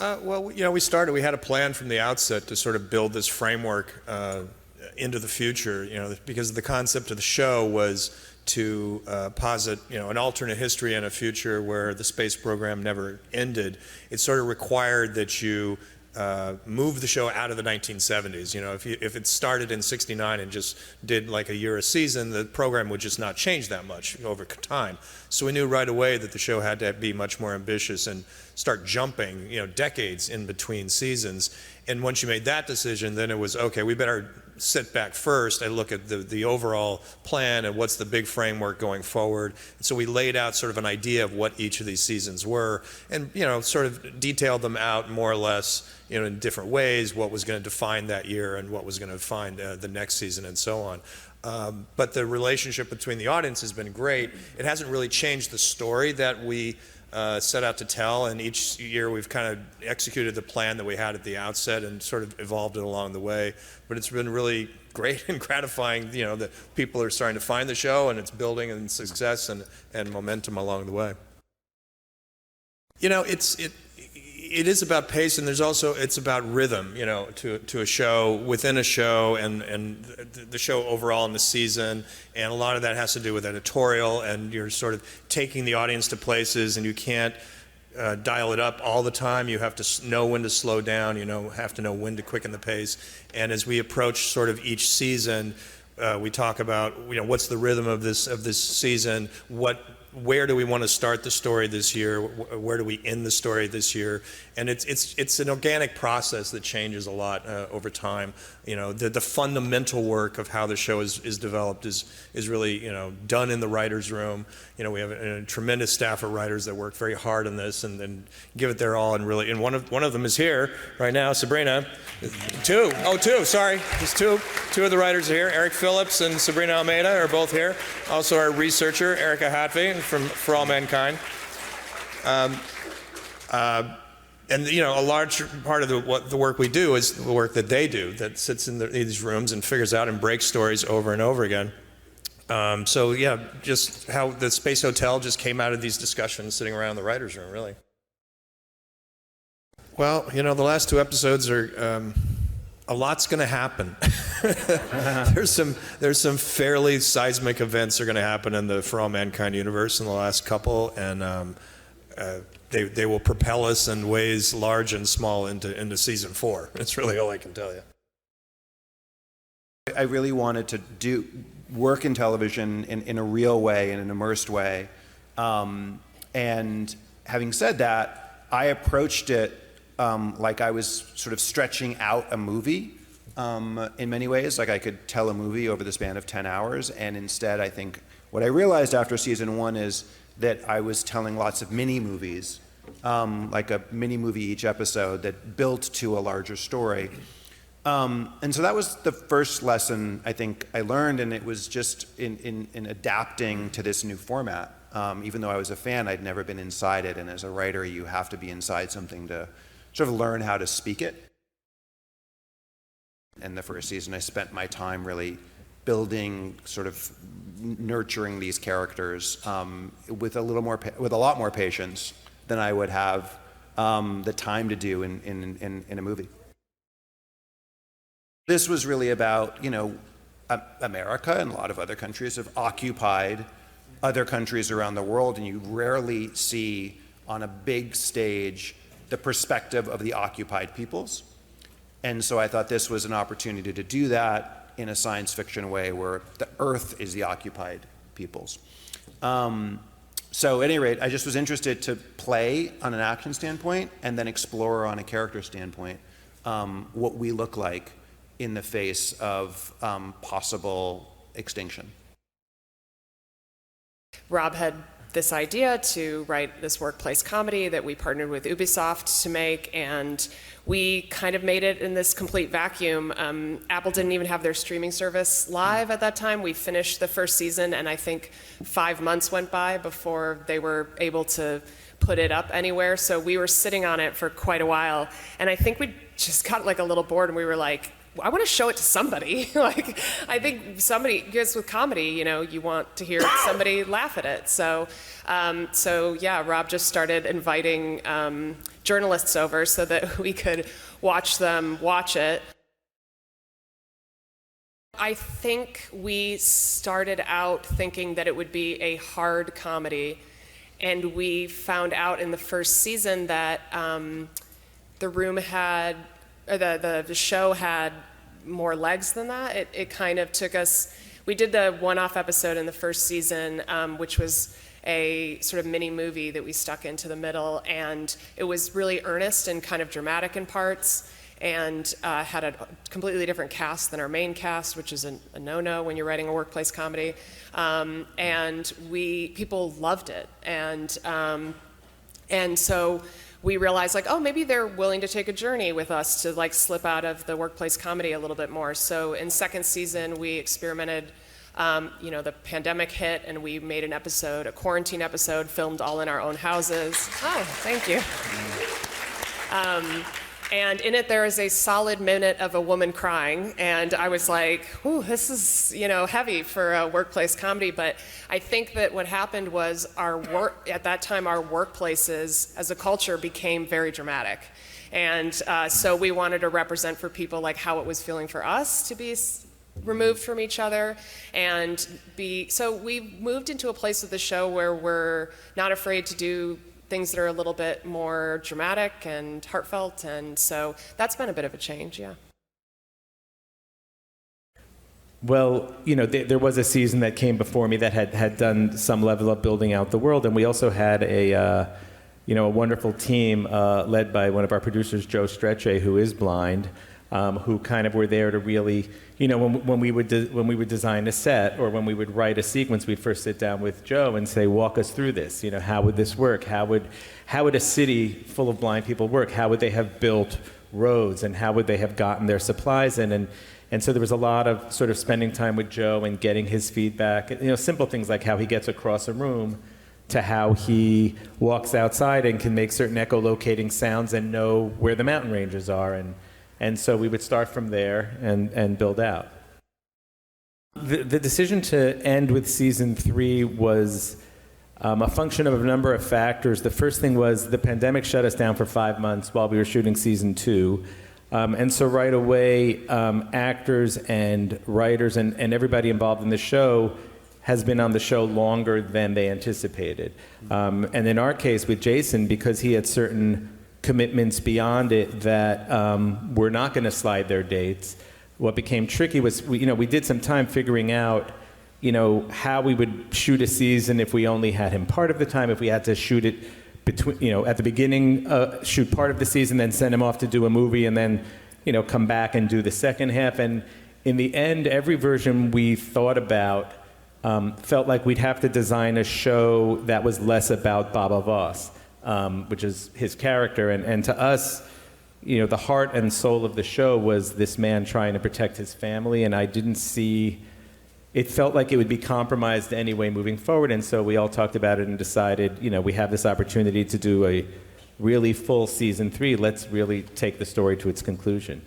Well, we had a plan from the outset to sort of build this framework into the future, because the concept of the show was to posit, an alternate history and a future where the space program never ended. It sort of required that you move the show out of the 1970s. If it started in '69 and just did like a year a season, the program would just not change that much over time. So we knew right away that the show had to be much more ambitious and start jumping, decades in between seasons. And once you made that decision, then it was, okay, we better sit back first and look at the overall plan and what's the big framework going forward. And so we laid out sort of an idea of what each of these seasons were and, sort of detailed them out more or less, in different ways, what was going to define that year and what was going to define the next season and so on. But the relationship between the audience has been great. It hasn't really changed the story that we set out to tell, and each year we've kind of executed the plan that we had at the outset and sort of evolved it along the way. But it's been really great and gratifying, that people are starting to find the show and it's building in success and momentum along the way. It is about pace, and it's about rhythm, to a show, within a show, and the show overall in the season, and a lot of that has to do with editorial, and you're sort of taking the audience to places, and you can't dial it up all the time. You have to know when to slow down, have to know when to quicken the pace, and as we approach sort of each season, we talk about, what's the rhythm of this season, where do we want to start the story this year? Where do we end the story this year? And it's an organic process that changes a lot over time. The fundamental work of how the show is developed is really done in the writers' room. We have a tremendous staff of writers that work very hard on this and give it their all. And one of them is here right now, Sabrina. Two. Sorry, just two. Two of the writers are here. Eric Phillips and Sabrina Almeida are both here. Also our researcher, Erica Hatvey from For All Mankind. And a large part of the work we do is the work that they do, that sits in these rooms and figures out and breaks stories over and over again. Just how the Space Hotel just came out of these discussions sitting around the writers' room, really. Well, the last two episodes are, a lot's going to happen. There's some fairly seismic events that are going to happen in the For All Mankind universe in the last couple, and they will propel us in ways large and small into season 4. That's really all I can tell you. I really wanted to do work in television in a real way, in an immersed way. And having said that, I approached it like I was sort of stretching out a movie in many ways. Like I could tell a movie over the span of 10 hours. And instead, I think what I realized after season 1 is that I was telling lots of mini movies, like a mini movie each episode that built to a larger story. And so that was the first lesson I think I learned, and it was just in adapting to this new format. Even though I was a fan, I'd never been inside it, and as a writer, you have to be inside something to sort of learn how to speak it. In the first season, I spent my time really building, sort of nurturing these characters with a lot more patience than I would have the time to do in a movie. This was really about, America and a lot of other countries have occupied other countries around the world, and you rarely see on a big stage the perspective of the occupied peoples. And so I thought this was an opportunity to do that in a science fiction way where the Earth is the occupied peoples. So at any rate, I just was interested to play on an action standpoint and then explore on a character standpoint what we look like in the face of possible extinction. Rob had this idea to write this workplace comedy that we partnered with Ubisoft to make, and we kind of made it in this complete vacuum. Apple didn't even have their streaming service live at that time. We finished the first season, and I think 5 months went by before they were able to put it up anywhere. So we were sitting on it for quite a while, and I think we just got like a little bored, and we were like, I want to show it to somebody. Like, I think somebody, because with comedy, you know, you want to hear somebody laugh at it. So, yeah, Rob just started inviting journalists over so that we could watch them watch it. I think we started out thinking that it would be a hard comedy, and we found out in the first season that the room had, or the show had more legs than that. It kind of took us, we did the one-off episode in the first season, which was a sort of mini movie that we stuck into the middle, and it was really earnest and kind of dramatic in parts, and had a completely different cast than our main cast, which is a no-no when you're writing a workplace comedy. And people loved it, and so we realized, like, oh, maybe they're willing to take a journey with us to, like, slip out of the workplace comedy a little bit more. So in second season, we experimented. You know, the pandemic hit, and we made an episode, a quarantine episode, filmed all in our own houses. Oh, thank you. And in it, there is a solid minute of a woman crying, and I was like, ooh, this is, you know, heavy for a workplace comedy. But I think that what happened was at that time, our workplaces as a culture became very dramatic. And so we wanted to represent for people, like, how it was feeling for us to be removed from each other, and so we moved into a place of the show where we're not afraid to do things that are a little bit more dramatic and heartfelt, and so that's been a bit of a change, yeah. Well, you know, there was a season that came before me that had done some level of building out the world, and we also had a wonderful team led by one of our producers, Joe Strecce, who is blind, who kind of were there to really, you know, when we would design a set or when we would write a sequence, we'd first sit down with Joe and say, walk us through this. You know, how would this work? How would a city full of blind people work? How would they have built roads, and how would they have gotten their supplies in? And so there was a lot of sort of spending time with Joe and getting his feedback. You know, simple things like how he gets across a room to how he walks outside and can make certain echolocating sounds and know where the mountain ranges are. And so we would start from there and build out. The decision to end with season 3 was a function of a number of factors. The first thing was the pandemic shut us down for 5 months while we were shooting season 2. And so right away, actors and writers and everybody involved in the show has been on the show longer than they anticipated. And in our case with Jason, because he had certain commitments beyond it that were not going to slide their dates, what became tricky was we did some time figuring out how we would shoot a season if we only had him part of the time, if we had to shoot it at the beginning, shoot part of the season, then send him off to do a movie, and then come back and do the second half. And in the end, every version we thought about felt like we'd have to design a show that was less about Baba Voss, which is his character. And to us, the heart and soul of the show was this man trying to protect his family, and I didn't see... It felt like it would be compromised anyway moving forward, and so we all talked about it and decided, we have this opportunity to do a really full season 3. Let's really take the story to its conclusion.